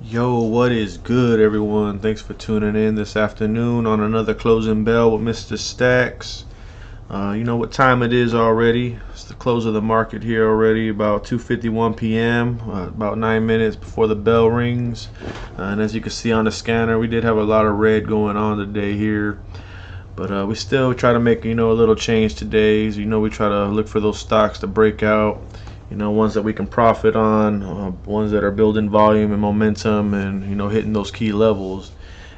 Yo, what is good, everyone? Thanks for tuning in this afternoon on another closing bell with Mr. Stacks. You know what time it is already. It's the close of the market here already, about 2:51 p.m., about 9 minutes before the bell rings. And as you can see on the scanner, we did have a lot of red going on today here. But we still try to make, a little change today. We try to look for those stocks to break out. Ones that we can profit on, ones that are building volume and momentum and, hitting those key levels.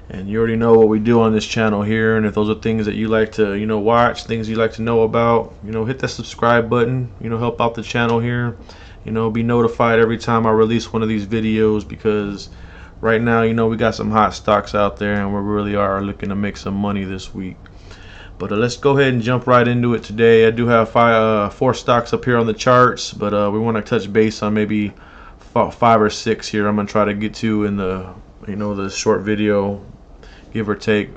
And you already know what we do on this channel here. And if those are things that you like to, watch, things you like to know about, hit that subscribe button, help out the channel here. Be notified every time I release one of these videos, because right now, we got some hot stocks out there and we really are looking to make some money this week. But let's go ahead and jump right into it today. I do have four stocks up here on the charts, but we want to touch base on maybe 5 or 6 here. I'm gonna try to get to in the the short video, give or take.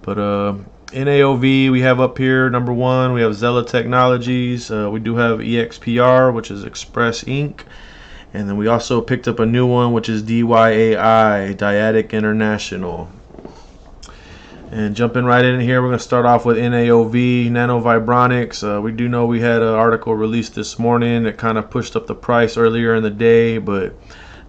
But NAOV we have up here. Number 1, we have XELA Technologies. We do have EXPR, which is Express Inc. And then we also picked up a new one, which is DYAI, Dyadic International. And jumping right in here, we're going to start off with NAOV, Nanovibronics. We do know we had an article released this morning that kind of pushed up the price earlier in the day, but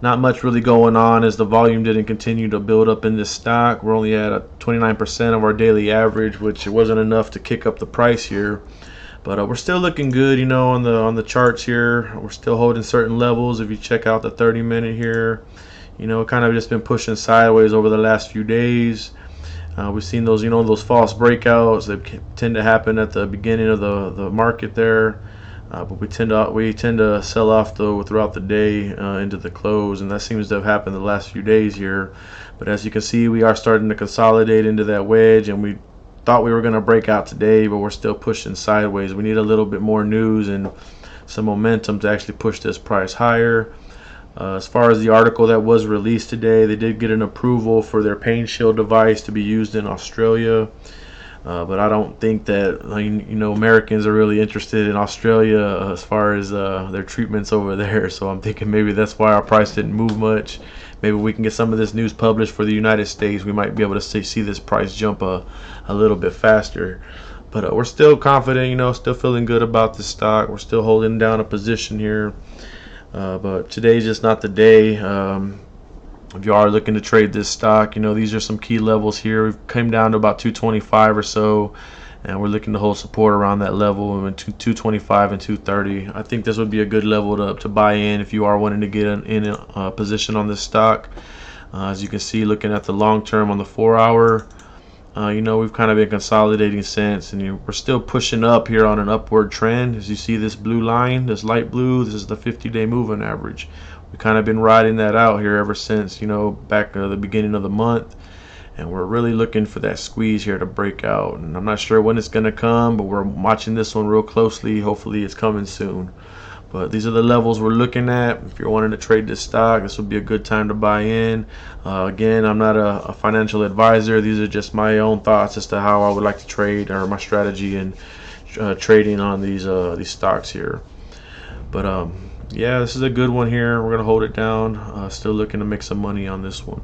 not much really going on as the volume didn't continue to build up in this stock. We're only at 29% of our daily average, which wasn't enough to kick up the price here. But we're still looking good, on the charts here. We're still holding certain levels. If you check out the 30-minute here, kind of just been pushing sideways over the last few days. We've seen those, those false breakouts that tend to happen at the beginning of the market there, but we tend to sell off though throughout the day into the close, and that seems to have happened the last few days here. But as you can see, we are starting to consolidate into that wedge, and we thought we were going to break out today, but we're still pushing sideways. We need a little bit more news and some momentum to actually push this price higher. As far as the article that was released today, they did get an approval for their pain shield device to be used in Australia, but I don't think that Americans are really interested in Australia as far as their treatments over there. So I'm thinking maybe that's why our price didn't move much. Maybe we can get some of this news published for the United States. We might be able to see this price jump a little bit faster. But we're still confident, still feeling good about this stock. We're still holding down a position here. But today's just not the day. If you are looking to trade this stock, these are some key levels here. We've come down to about 225 or so, and we're looking to hold support around that level, 225 and 230. I think this would be a good level to buy in if you are wanting to get in a position on this stock. As you can see, looking at the long term on the 4-hour, we've kind of been consolidating since, and we're still pushing up here on an upward trend. As you see this blue line, this light blue, this is the 50-day moving average. We've kind of been riding that out here ever since, back the beginning of the month, and we're really looking for that squeeze here to break out. And I'm not sure when it's going to come, but we're watching this one real closely. Hopefully it's coming soon. But these are the levels we're looking at. If you're wanting to trade this stock, this would be a good time to buy in. Again, I'm not a financial advisor. These are just my own thoughts as to how I would like to trade, or my strategy in trading on these stocks here. But yeah, this is a good one here. We're gonna hold it down. Still looking to make some money on this one.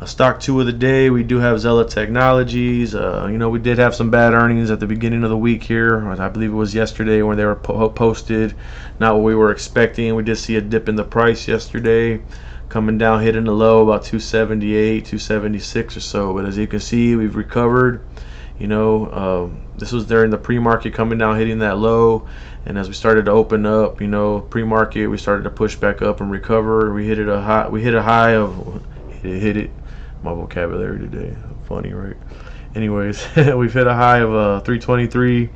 Stock 2 of the day, we do have XELA Technologies. We did have some bad earnings at the beginning of the week here. I believe it was yesterday when they were posted. Not what we were expecting. We did see a dip in the price yesterday, coming down, hitting the low about 278, 276 or so. But as you can see, we've recovered. This was during the pre-market, coming down, hitting that low. And as we started to open up, pre-market, we started to push back up and recover. We hit a high of my vocabulary today, funny, right? Anyways, we've hit a high of 323,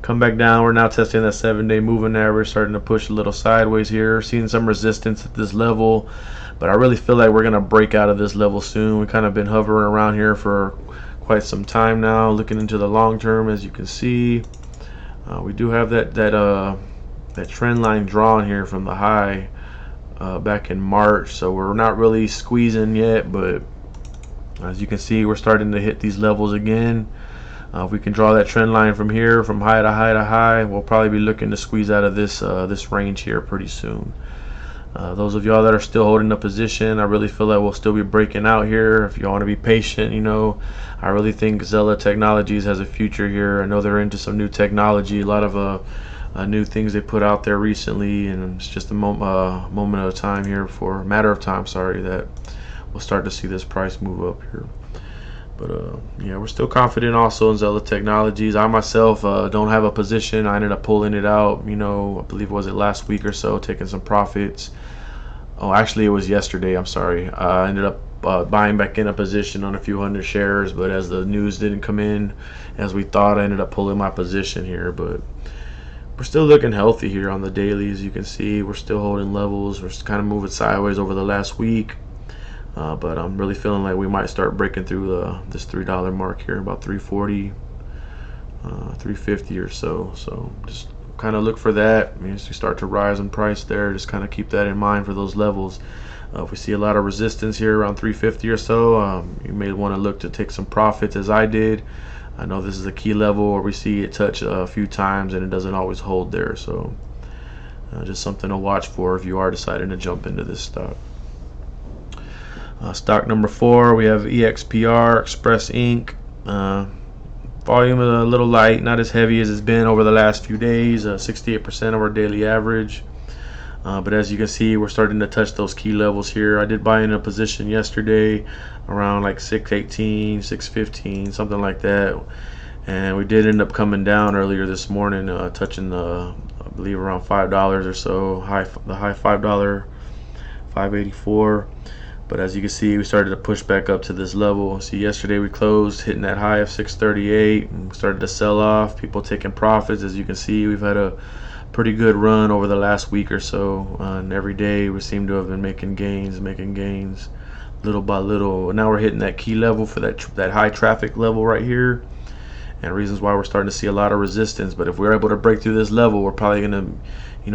come back down. We're now testing that 7-day moving average, starting to push a little sideways here, seeing some resistance at this level, but I really feel like we're going to break out of this level soon. We've kind of been hovering around here for quite some time now. Looking into the long term, as you can see, we do have that trend line drawn here from the high back in March, so we're not really squeezing yet, but as you can see, we're starting to hit these levels again. If we can draw that trend line from here, from high to high to high, we'll probably be looking to squeeze out of this this range here pretty soon. Those of y'all that are still holding a position, I really feel that we'll still be breaking out here. If you want to be patient, I really think XELA Technologies has a future here. I know they're into some new technology, a lot of new things they put out there recently, and it's just a moment of time here, for a matter of time, sorry, that we'll start to see this price move up here. But yeah, we're still confident also in XELA Technologies. I myself don't have a position. I ended up pulling it out, I believe, was it last week or so, taking some profits. Oh, actually it was yesterday, I'm sorry. I ended up buying back in a position on a few hundred shares, but as the news didn't come in as we thought, I ended up pulling my position here. But we're still looking healthy here on the daily. As you can see, we're still holding levels. We're kind of moving sideways over the last week, but I'm really feeling like we might start breaking through this $3 mark here, about 340, 350 or so. So just kind of look for that. As we start to rise in price there, just kind of keep that in mind for those levels. If we see a lot of resistance here around 350 or so, you may want to look to take some profits, as I did. I know this is a key level where we see it touch a few times and it doesn't always hold there, so just something to watch for if you are deciding to jump into this stock. Stock number 4, we have EXPR, Express Inc. Volume is a little light, not as heavy as it's been over the last few days, 68% of our daily average. But as you can see, we're starting to touch those key levels here. I did buy in a position yesterday around like 618, 615, something like that, and we did end up coming down earlier this morning, touching I believe around $5 or so, the high $5, 584. But as you can see, we started to push back up to this level. See, yesterday we closed hitting that high of 638 and started to sell off, people taking profits. As you can see, we've had a pretty good run over the last week or so, and every day we seem to have been making gains little by little. Now we're hitting that key level for that high traffic level right here, and reasons why we're starting to see a lot of resistance. But if we're able to break through this level, we're probably gonna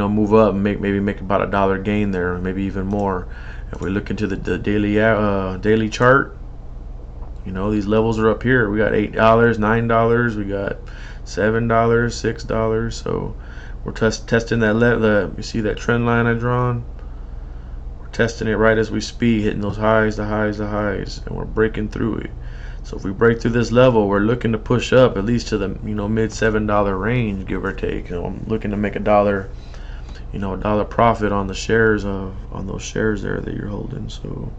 move up and maybe make about $1 gain there, maybe even more. If we look into the daily chart, these levels are up here. We got $8, $9, we got $7, $6. So we're testing that you see that trend line I drawn? We're testing it right as we speed, hitting those highs, the highs, and we're breaking through it. So if we break through this level, we're looking to push up at least to the mid $7 range, give or take. I'm looking to make $1, $1 profit on the shares on those shares there that you're holding. So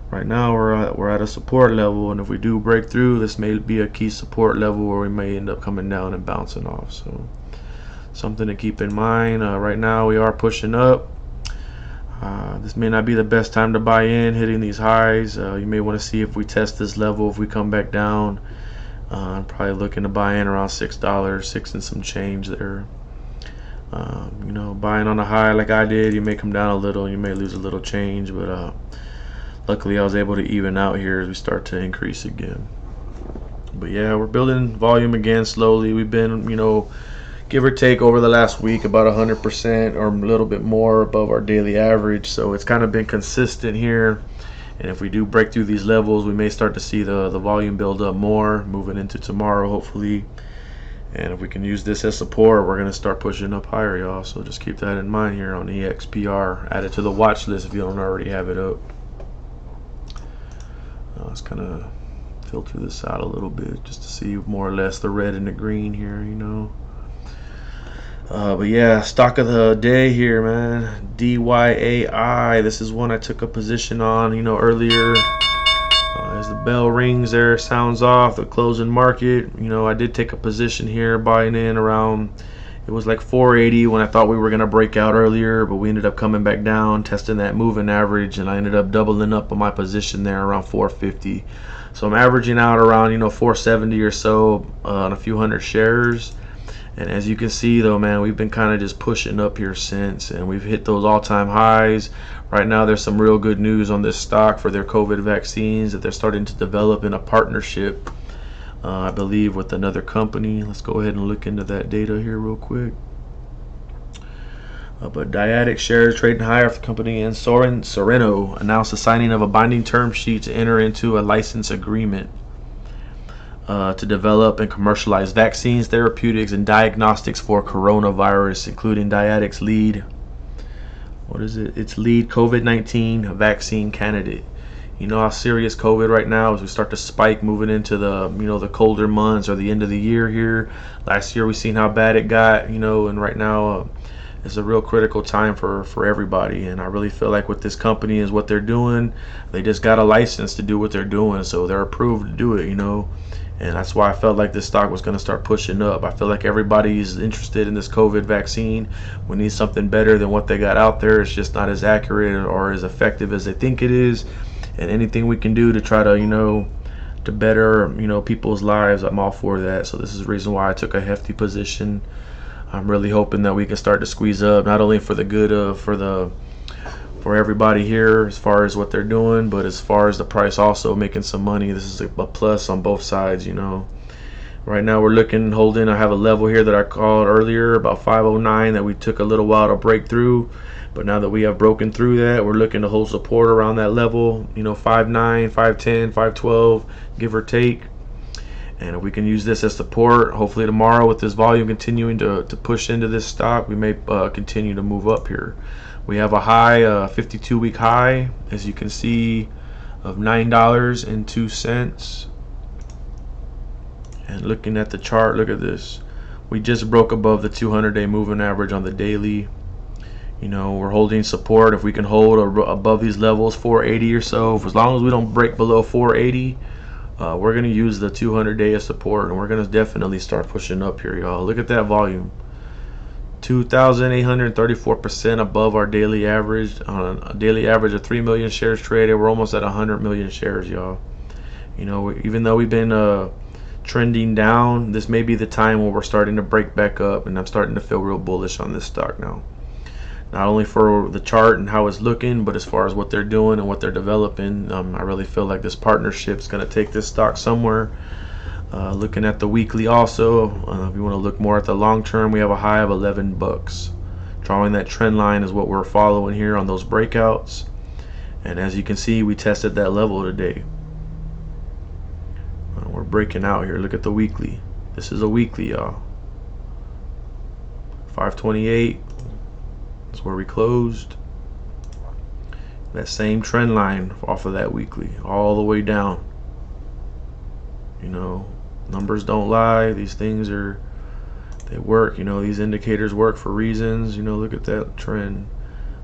right now we're at a support level, and if we do break through, this may be a key support level where we may end up coming down and bouncing off. So something to keep in mind. Right now we are pushing up. This may not be the best time to buy in, hitting these highs. You may want to see if we test this level, if we come back down. I'm probably looking to buy in around $6, 6 and some change there. Buying on a high like I did, you may come down a little, you may lose a little change, but luckily I was able to even out here as we start to increase again. But yeah, we're building volume again slowly. We've been, give or take over the last week about 100% or a little bit more above our daily average. So it's kind of been consistent here, and if we do break through these levels, we may start to see the volume build up more moving into tomorrow, hopefully. And if we can use this as support, we're going to start pushing up higher, y'all. So just keep that in mind here on EXPR. Add it to the watch list if you don't already have it up. Let's kind of filter this out a little bit just to see more or less the red and the green here, But yeah, stock of the day here, man. DYAI. This is one I took a position on, earlier. As the bell rings there, sounds off, the closing market. I did take a position here, buying in around, it was like 480 when I thought we were going to break out earlier, but we ended up coming back down, testing that moving average, and I ended up doubling up on my position there around 450. So I'm averaging out around, 470 or so on a few hundred shares. And as you can see though, man, we've been kind of just pushing up here since, and we've hit those all-time highs. Right now there's some real good news on this stock for their COVID vaccines that they're starting to develop in a partnership, I believe, with another company. Let's go ahead and look into that data here real quick. But DYAI shares trading higher after the company and Sorrento announced the signing of a binding term sheet to enter into a license agreement to develop and commercialize vaccines, therapeutics, and diagnostics for coronavirus, including DYAI's lead what is it? It's lead COVID-19 vaccine candidate. You know how serious COVID right now as we start to spike moving into the the colder months or the end of the year here. Last year we seen how bad it got, and right now it's a real critical time for everybody. And I really feel like with this company is what they're doing, they just got a license to do what they're doing, so they're approved to do it, and that's why I felt like this stock was going to start pushing up. I feel like everybody's interested in this COVID vaccine. We need something better than what they got out there. It's just not as accurate or as effective as they think it is. And anything we can do to try to, to better, people's lives, I'm all for that. So this is the reason why I took a hefty position. I'm really hoping that we can start to squeeze up, not only for the good of for everybody here as far as what they're doing, but as far as the price also making some money. This is a plus on both sides. Right now we're holding. I have a level here that I called earlier about 509 that we took a little while to break through, but now that we have broken through that, we're looking to hold support around that level, 5.9, 5.10, 5.12, give or take. And if we can use this as support, hopefully tomorrow with this volume continuing to push into this stock, we may continue to move up here. We have a high, 52-week high, as you can see, of $9.02. And looking at the chart, look at this. We just broke above the 200-day moving average on the daily. We're holding support. If we can hold above these levels, 480 or so, as long as we don't break below 480, we're going to use the 200-day as support, and we're going to definitely start pushing up here, y'all. Look at that volume. 2,834% above our daily average. On a daily average of 3 million shares traded, we're almost at 100 million shares, y'all. Even though we've been trending down, this may be the time where we're starting to break back up, and I'm starting to feel real bullish on this stock now. Not only for the chart and how it's looking, but as far as what they're doing and what they're developing. I really feel like this partnership is going to take this stock somewhere. Looking at the weekly also, if you want to look more at the long term, we have a high of 11 bucks. Drawing that trend line is what we're following here on those breakouts. And as you can see, we tested that level today. We're breaking out here. Look at the weekly. This is a weekly, y'all. 528. That's where we closed. That same trend line off of that weekly, all the way down. Numbers don't lie. These things they work. These indicators work for reasons. Look at that trend.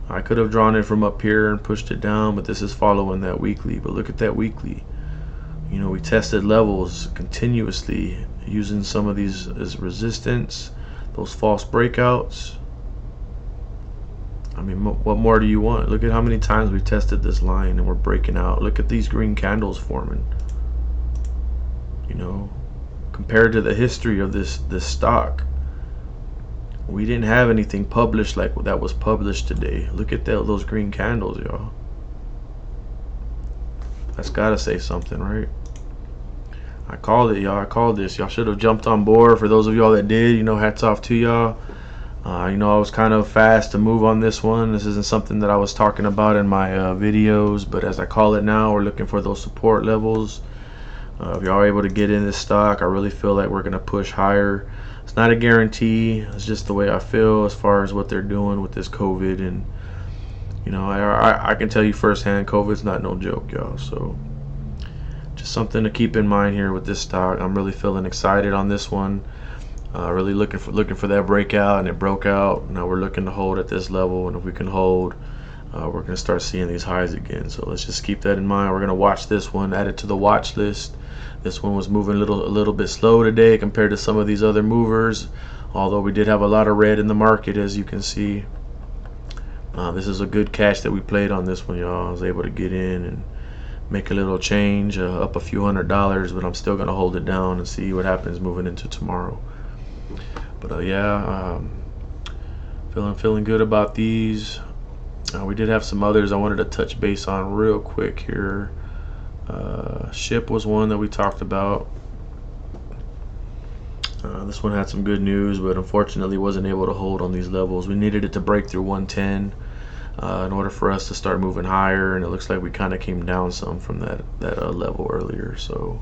I could have drawn it from up here and pushed it down, but this is following that weekly. But look at that weekly. We tested levels continuously using some of these as resistance, those false breakouts. I mean, what more do you want? Look at how many times we tested this line and we're breaking out. Look at these green candles forming. Compared to the history of this stock, we didn't have anything published like that was published today. Look at those green candles, y'all. That's gotta say something, right? I called it, y'all. I called this. Y'all should have jumped on board. For those of y'all that did, hats off to y'all. I was kind of fast to move on this one. This isn't something that I was talking about in my videos, but as I call it now, we're looking for those support levels. If y'all are able to get in this stock, I really feel like we're going to push higher. It's not a guarantee. It's just the way I feel as far as what they're doing with this COVID. And, I can tell you firsthand, COVID's not no joke, y'all. So just something to keep in mind here with this stock. I'm really feeling excited on this one. Really looking for that breakout, and it broke out. Now we're looking to hold at this level, and if we can hold, we're going to start seeing these highs again. So let's just keep that in mind. We're going to watch this one, add it to the watch list. This one was moving a little bit slow today compared to some of these other movers, although we did have a lot of red in the market, as you can see. This is a good catch that we played on this one, y'all. I was able to get in and make a little change, up a few $100s, but I'm still going to hold it down and see what happens moving into tomorrow. But yeah, feeling good about these. We did have some others I wanted to touch base on real quick here. Ship was one that we talked about. This one had some good news, but unfortunately wasn't able to hold on these levels. We needed it to break through 110 in order for us to start moving higher, and it looks like we kind of came down some from that level earlier. So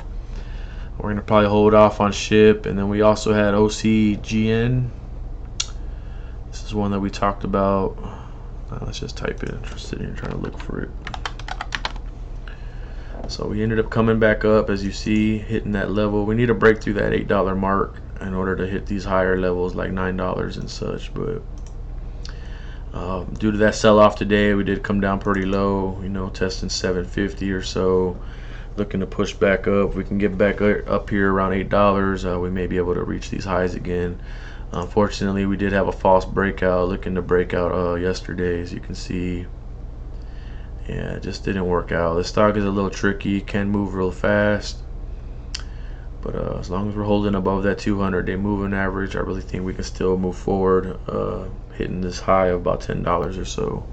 we're gonna probably hold off on Ship. And then we also had OCGN. This is one that we talked about. Let's just type it. I'm sitting here trying to look for it. So we ended up coming back up, as you see, hitting that level. We need to break through that $8 mark in order to hit these higher levels like $9 and such. But due to that sell-off today, we did come down pretty low, you know, testing 750 or so, looking to push back up. If we can get back up here around $8, we may be able to reach these highs again. Unfortunately, we did have a false breakout, looking to break out yesterday, as you can see. Yeah, it just didn't work out. The stock is a little tricky, can move real fast, but as long as we're holding above that 200-day moving average, I really think we can still move forward, hitting this high of about $10 or so.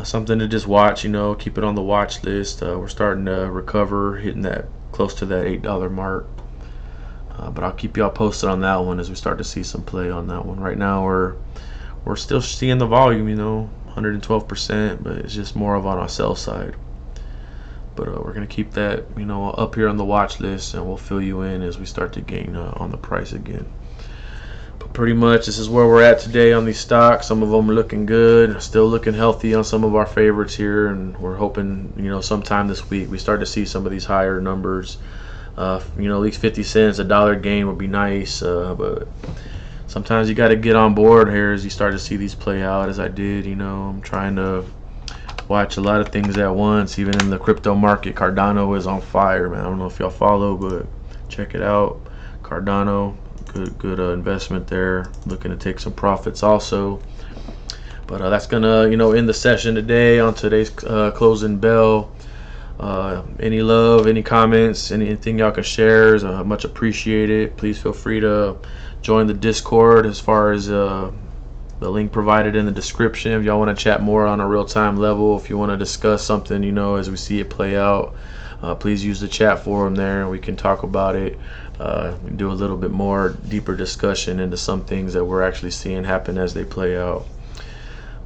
Something to just watch, you know, keep it on the watch list. We're starting to recover, hitting that close to that $8 mark. But I'll keep y'all posted on that one as we start to see some play on that one. Right now we're still seeing the volume, you know, 112%, but it's just more of on our sell side. But we're gonna keep that, you know, up here on the watch list, and we'll fill you in as we start to gain on the price again. But pretty much this is where we're at today on these stocks. Some of them are looking good, still looking healthy on some of our favorites here, and we're hoping, you know, sometime this week we start to see some of these higher numbers. You know, at least 50 cents, a dollar gain would be nice, but sometimes you got to get on board here as you start to see these play out, as I did. You know, I'm trying to watch a lot of things at once. Even in the crypto market, Cardano is on fire, man. I don't know if y'all follow, but check it out. Cardano, good investment there. Looking to take some profits also. But that's gonna, you know, end the session today on today's closing bell. Any love, any comments, anything y'all can share is much appreciated. Please feel free to join the Discord, as far as the link provided in the description. If y'all want to chat more on a real-time level, if you want to discuss something, you know, as we see it play out, please use the chat forum there, and we can talk about it. We can do a little bit more deeper discussion into some things that we're actually seeing happen as they play out.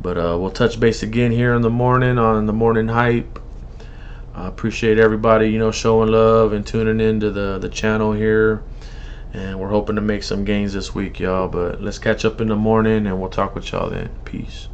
But we'll touch base again here in the morning on the morning hype. I appreciate everybody, you know, showing love and tuning into the channel here, and we're hoping to make some gains this week, y'all. But let's catch up in the morning, and we'll talk with y'all then. Peace.